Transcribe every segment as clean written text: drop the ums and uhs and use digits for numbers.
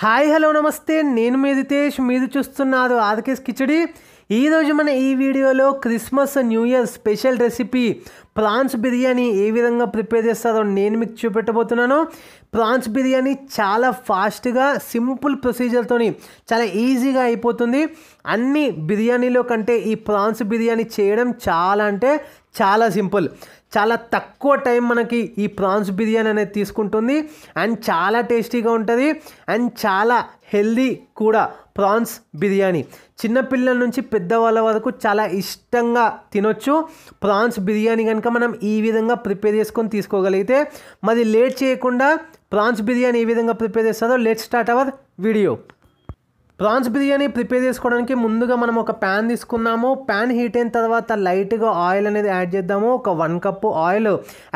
Hi hello నమస్తే, నేను మీ రితేష్. మీరు చూస్తున్నారు ఆర్కేస్ కిచడి. ఈరోజు మన ఈ వీడియోలో Christmas new year special recipe prawns biryani ఏ విధంగా ప్రిపేర్ చేస్తారో నేను మీకు చూపెట్టబోతున్నాను. ప్రాన్స్ బిర్యానీ చాలా ఫాస్ట్గా సింపుల్ ప్రొసీజర్తోని చాలా ఈజీగా అయిపోతుంది. అన్ని బిర్యానీలో కంటే ఈ ప్రాన్స్ బిర్యానీ చేయడం చాలా అంటే చాలా సింపుల్. చాలా తక్కువ టైం మనకి ఈ ప్రాన్స్ బిర్యానీ అనేది తీసుకుంటుంది అండ్ చాలా టేస్టీగా ఉంటుంది అండ్ చాలా హెల్దీ కూడా. ప్రాన్స్ బిర్యానీ చిన్నపిల్లల నుంచి పెద్దవాళ్ళ వరకు చాలా ఇష్టంగా తినొచ్చు. ప్రాన్స్ బిర్యానీ కనుక మనం ఈ విధంగా ప్రిపేర్ చేసుకొని తీసుకోగలిగితే, మరి లేట్ చేయకుండా ప్రాన్స్ బిర్యానీ ఏ విధంగా ప్రిపేర్ చేస్తారో let's start our video. Prawns biryani prepare చేసుకోవడానికి ముందుగా మనం ఒక ప్యాన్ తీసుకున్నాము. ప్యాన్ హీట్ అయిన తర్వాత లైట్గా ఆయిల్ అనేది యాడ్ చేద్దాము. ఒక 1 కప్పు ఆయిల్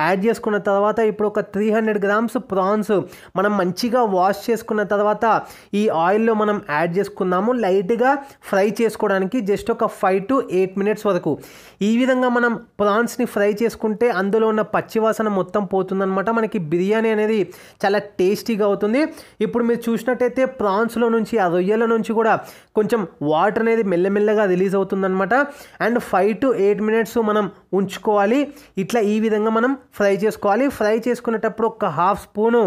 యాడ్ చేసుకున్న తర్వాత ఇప్పుడు ఒక 300 గ్రామ్స్ ప్రాన్స్ మనం మంచిగా వాష్ చేసుకున్న తర్వాత ఈ ఆయిల్లో మనం యాడ్ చేసుకుందాము. లైట్గా ఫ్రై చేసుకోవడానికి జస్ట్ ఒక 5 to 8 మినిట్స్ వరకు ఈ విధంగా మనం ప్రాన్స్ని ఫ్రై చేసుకుంటే అందులో ఉన్న పచ్చివాసన మొత్తం పోతుందన్నమాట. మనకి బిర్యానీ అనేది చాలా టేస్టీగా అవుతుంది. ఇప్పుడు మీరు చూసినట్టయితే ప్రాన్స్లో నుంచి ఆ రొయ్యల నుంచి కూడా కొంచెం వాటర్ అనేది మెల్లమెల్లగా రిలీజ్ అవుతుందన్నమాట. అండ్ 5 to 8 మినిట్స్ మనం ఉంచుకోవాలి. ఇట్లా ఈ విధంగా మనం ఫ్రై చేసుకోవాలి. ఫ్రై చేసుకునేటప్పుడు ఒక 1/2 స్పూను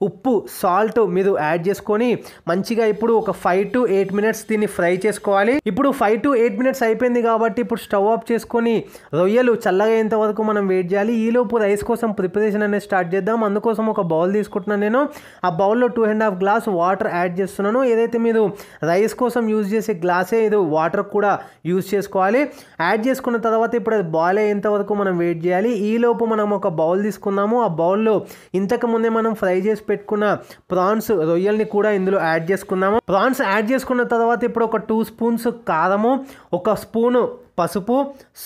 ఉప్పు సాల్ట్ మీరు యాడ్ చేసుకొని మంచిగా ఇప్పుడు ఒక 5 to 8 మినిట్స్ దీన్ని ఫ్రై చేసుకోవాలి. ఇప్పుడు 5 to 8 మినిట్స్ అయిపోయింది కాబట్టి ఇప్పుడు స్టవ్ ఆఫ్ చేసుకొని రొయ్యలు చల్లగా అయ్యేంత వరకు మనం వెయిట్ చేయాలి. ఈలోపు రైస్ కోసం ప్రిపరేషన్ అనేది స్టార్ట్ చేద్దాం. అందుకోసం ఒక బౌల్ తీసుకుంటున్నాను నేను. ఆ బౌల్లో 2.5 గ్లాస్ వాటర్ యాడ్ చేస్తున్నాను. ఏదైతే మీరు రైస్ కోసం యూజ్ చేసే గ్లాసే ఇది వాటర్ కూడా యూజ్ చేసుకోవాలి. యాడ్ చేసుకున్న తర్వాత ఇప్పుడు అది బాయిల్ అయ్యేంత వరకు మనం వెయిట్ చేయాలి. ఈలోపు మనం ఒక బౌల్ తీసుకుందాము. ఆ బౌల్లో ఇంతకు ముందే మనం ఫ్రై చేసి పెట్టుకున్న ప్రాన్స్ రొయ్యల్ని కూడా ఇందులో యాడ్ చేసుకుందాము. ప్రాన్స్ యాడ్ చేసుకున్న తర్వాత ఇప్పుడు ఒక 2 స్పూన్స్ కారము, 1 స్పూను పసుపు,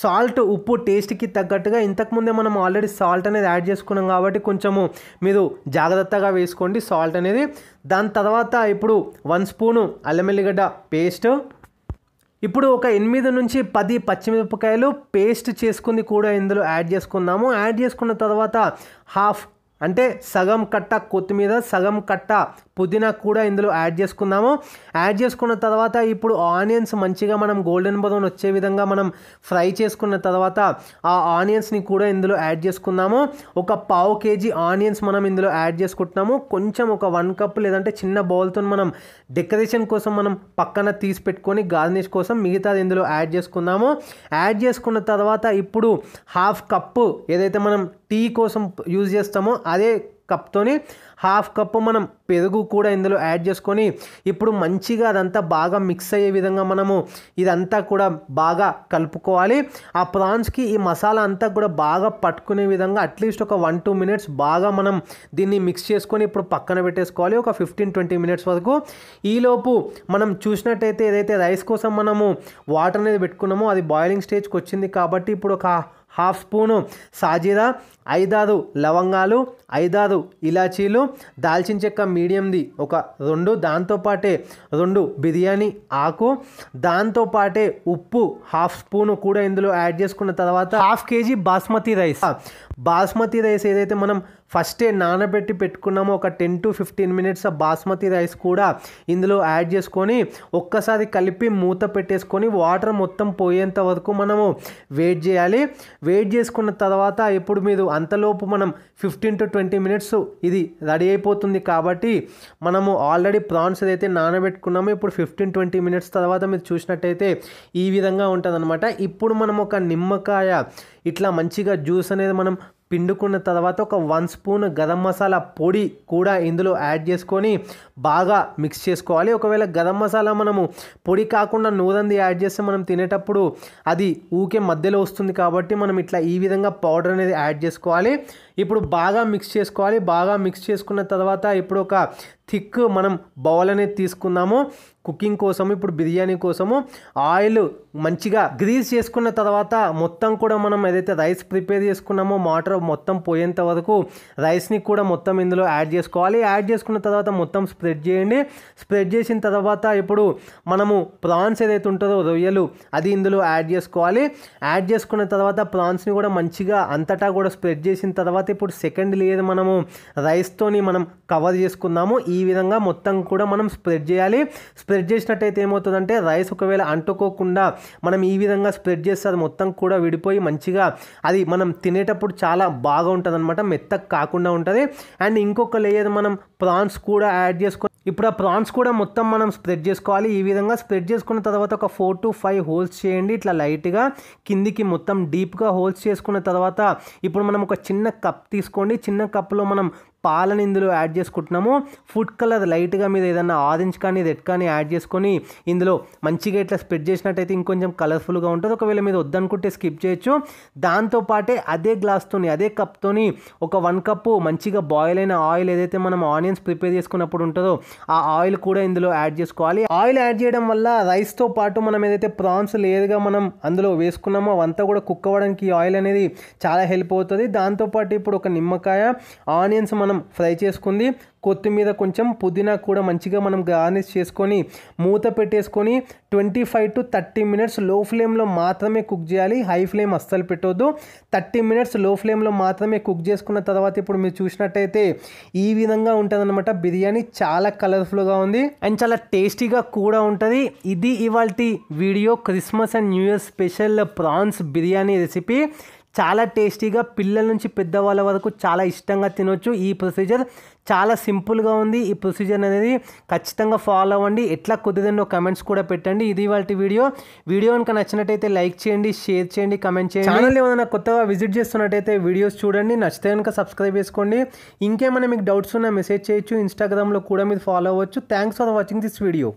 సాల్ట్, ఉప్పు టేస్ట్కి తగ్గట్టుగా. ఇంతకుముందే మనం ఆల్రెడీ సాల్ట్ అనేది యాడ్ చేసుకున్నాం కాబట్టి కొంచెము మీరు జాగ్రత్తగా వేసుకోండి సాల్ట్ అనేది. దాని తర్వాత ఇప్పుడు 1 స్పూను అల్లం వెల్లిగడ్డ పేస్ట్, ఇప్పుడు ఒక 8 నుంచి 10 పచ్చిమిరపకాయలు పేస్ట్ చేసుకుంది కూడా ఇందులో యాడ్ చేసుకుందాము. యాడ్ చేసుకున్న తర్వాత హాఫ్ అంటే సగం కట్ట కొత్తిమీర, సగం కట్ట పుదీనా కూడా ఇందులో యాడ్ చేసుకుందాము. యాడ్ చేసుకున్న తర్వాత ఇప్పుడు ఆనియన్స్ మంచిగా మనం గోల్డెన్ బ్రౌన్ వచ్చే విధంగా మనం ఫ్రై చేసుకున్న తర్వాత ఆ ఆనియన్స్ని కూడా ఇందులో యాడ్ చేసుకుందాము. ఒక 1/2 kg ఆనియన్స్ మనం ఇందులో యాడ్ చేసుకుంటున్నాము. కొంచెం ఒక 1 కప్ లేదంటే చిన్న బౌల్తో మనం డెకరేషన్ కోసం మనం పక్కన తీసి పెట్టుకొని గార్నిష్ కోసం మిగతాది ఇందులో యాడ్ చేసుకుందాము. యాడ్ చేసుకున్న తర్వాత ఇప్పుడు 1/2 కప్పు ఏదైతే మనం టీ కోసం యూజ్ చేస్తామో అదే కప్తోని 1/2 కప్పు మనం పెరుగు కూడా ఇందులో యాడ్ చేసుకొని ఇప్పుడు మంచిగా అదంతా బాగా మిక్స్ అయ్యే విధంగా మనము ఇదంతా కూడా బాగా కలుపుకోవాలి. ఆ ప్రాన్స్కి ఈ మసాలా అంతా కూడా బాగా పట్టుకునే విధంగా అట్లీస్ట్ ఒక 1-2 మినిట్స్ బాగా మనం దీన్ని మిక్స్ చేసుకొని ఇప్పుడు పక్కన పెట్టేసుకోవాలి ఒక 15-20 మినిట్స్ వరకు. ఈలోపు మనం చూసినట్టయితే ఏదైతే రైస్ కోసం మనము వాటర్ అనేది పెట్టుకున్నామో అది బాయిలింగ్ స్టేజ్కి వచ్చింది కాబట్టి ఇప్పుడు ఒక 1/2 స్పూను సాజీరా, 5-6 లవంగాలు, 5-6 ఇలాచీలు, దాల్చిన చెక్క మీడియంది ఒక 2, దాంతోపాటే 2 బిర్యానీ ఆకు, దాంతోపాటే ఉప్పు 1/2 స్పూను కూడా ఇందులో యాడ్ చేసుకున్న తర్వాత 1/2 kg basmati rice. Basmati rice ఏదైతే మనం ఫస్టే నానబెట్టి పెట్టుకున్నామో ఒక 10 to 15 మినిట్స్ బాస్మతి రైస్ కూడా ఇందులో యాడ్ చేసుకొని ఒక్కసారి కలిపి మూత పెట్టేసుకొని వాటర్ మొత్తం పోయేంత వరకు మనము వెయిట్ చేయాలి. వెయిట్ చేసుకున్న తర్వాత ఇప్పుడు మీరు అంతలోపు మనం 15 to 20 మినిట్స్ ఇది రెడీ అయిపోతుంది కాబట్టి మనము ఆల్రెడీ ప్రాన్స్ ఏదైతే నానబెట్టుకున్నామో ఇప్పుడు 15-20 మినిట్స్ తర్వాత మీరు చూసినట్టయితే ఈ విధంగా ఉంటుంది అనమాట. ఇప్పుడు మనం ఒక నిమ్మకాయ ఇట్లా మంచిగా జ్యూస్ అనేది మనం పిండుకున్న తర్వాత ఒక 1 స్పూన్ గరం మసాలా పొడి కూడా ఇందులో యాడ్ చేసుకొని బాగా మిక్స్ చేసుకోవాలి. ఒకవేళ గరం మసాలా మనము పొడి కాకుండా నూరంది యాడ్ చేస్తే మనం తినేటప్పుడు అది ఊకే మధ్యలో వస్తుంది కాబట్టి మనం ఇట్లా ఈ విధంగా పౌడర్ అనేది యాడ్ చేసుకోవాలి. ఇప్పుడు బాగా మిక్స్ చేసుకోవాలి. బాగా మిక్స్ చేసుకున్న తర్వాత ఇప్పుడు ఒక థిక్ మనం బౌల్ అనేది తీసుకుందాము కుకింగ్ కోసం. ఇప్పుడు బిర్యానీ కోసము ఆయిల్ మంచిగా గ్రీస్ చేసుకున్న తర్వాత మొత్తం కూడా మనం ఏదైతే రైస్ ప్రిపేర్ చేసుకున్నామో వాటర్ మొత్తం పోయేంత వరకు రైస్ని కూడా మొత్తం ఇందులో యాడ్ చేసుకోవాలి. యాడ్ చేసుకున్న తర్వాత మొత్తం స్ప్రెడ్ చేయండి. స్ప్రెడ్ చేసిన తర్వాత ఇప్పుడు మనము ప్రాన్స్ ఏదైతే ఉంటుందో రొయ్యలు అది ఇందులో యాడ్ చేసుకోవాలి. యాడ్ చేసుకున్న తర్వాత ప్రాన్స్ని కూడా మంచిగా అంతటా కూడా స్ప్రెడ్ చేసిన తర్వాత తర్వాత ఇప్పుడు సెకండ్ లేయర్ మనము రైస్తోని మనం కవర్ చేసుకుందాము. ఈ విధంగా మొత్తం కూడా మనం స్ప్రెడ్ చేయాలి. స్ప్రెడ్ చేసినట్టయితే ఏమవుతుందంటే రైస్ ఒకవేళ అంటుకోకుండా మనం ఈ విధంగా స్ప్రెడ్ చేస్తే అది మొత్తం కూడా విడిపోయి మంచిగా అది మనం తినేటప్పుడు చాలా బాగా ఉంటుంది అనమాట, మెత్తగా కాకుండా ఉంటుంది. అండ్ ఇంకొక లేయర్ మనం ప్రాన్స్ కూడా యాడ్ చేసుకొని ఇప్పుడు ఆ ప్రాన్స్ కూడా మొత్తం మనం స్ప్రెడ్ చేసుకోవాలి. ఈ విధంగా స్ప్రెడ్ చేసుకున్న తర్వాత ఒక 4 to 5 హోల్స్ చేయండి. ఇట్లా లైట్గా కిందికి మొత్తం డీప్గా హోల్స్ చేసుకున్న తర్వాత ఇప్పుడు మనం ఒక చిన్న కప్ తీసుకోండి. చిన్న కప్లో మనం పాలని ఇందులో యాడ్ చేసుకుంటున్నాము. ఫుడ్ కలర్ లైట్గా మీద ఏదైనా ఆరెంజ్ కానీ రెడ్ కానీ యాడ్ చేసుకొని ఇందులో మంచిగా ఇట్లా స్ప్రెడ్ చేసినట్టయితే ఇంకొంచెం కలర్ఫుల్గా ఉంటుంది. ఒకవేళ మీరు వద్దనుకుంటే స్కిప్ చేయొచ్చు. దాంతోపాటే అదే గ్లాస్తోని అదే కప్తోని ఒక 1 కప్పు మంచిగా బాయిల్ అయిన ఆయిల్ ఏదైతే మనం ఆనియన్స్ ప్రిపేర్ చేసుకున్నప్పుడు ఉంటుందో ఆ ఆయిల్ కూడా ఇందులో యాడ్ చేసుకోవాలి. ఆయిల్ యాడ్ చేయడం వల్ల రైస్తో పాటు మనం ఏదైతే ప్రాన్స్ లేయర్గా మనం అందులో వేసుకున్నామో అవంతా కూడా కుక్ అవ్వడానికి ఈ ఆయిల్ అనేది చాలా హెల్ప్ అవుతుంది. దాంతోపాటు ఇప్పుడు ఒక నిమ్మకాయ, ఆనియన్స్ మనం ఫ్రై చేసుకుంది, కొత్తిమీర, కొంచెం పుదీనా కూడా మంచిగా మనం గార్నిష్ చేసుకొని మూత పెట్టేసుకొని 25 to 30 మినిట్స్ లో ఫ్లేమ్లో మాత్రమే కుక్ చేయాలి. హై ఫ్లేమ్ అస్సలు పెట్టొద్దు. 30 మినిట్స్ లో ఫ్లేమ్లో మాత్రమే కుక్ చేసుకున్న తర్వాత ఇప్పుడు మీరు చూసినట్టయితే ఈ విధంగా ఉంటుంది అనమాట. బిర్యానీ చాలా కలర్ఫుల్గా ఉంది అండ్ చాలా టేస్టీగా కూడా ఉంటుంది. ఇది ఇవాల్టి video Christmas and new year special prawns biryani recipe. చాలా టేస్టీగా పిల్లల నుంచి పెద్దవాళ్ళ వరకు చాలా ఇష్టంగా తినొచ్చు. ఈ ప్రొసీజర్ చాలా సింపుల్గా ఉంది. ఈ ప్రొసీజర్ అనేది ఖచ్చితంగా ఫాలో అవ్వండి. ఎట్లా కుదిరిందో కమెంట్స్ కూడా పెట్టండి. ఇది వాళ్ళ వీడియో కనుక నచ్చినట్టయితే లైక్ చేయండి, షేర్ చేయండి, కమెంట్ చేయండి. ఛానల్ ఏమైనా కొత్తగా విజిట్ చేస్తున్నట్టయితే వీడియోస్ చూడండి, నచ్చితే కనుక సబ్స్క్రైబ్ చేసుకోండి. ఇంకేమైనా మీకు డౌట్స్ ఉన్నా మెసేజ్ చేయొచ్చు. ఇన్స్టాగ్రామ్లో కూడా మీరు ఫాలో అవ్వచ్చు. Thanks for watching this video.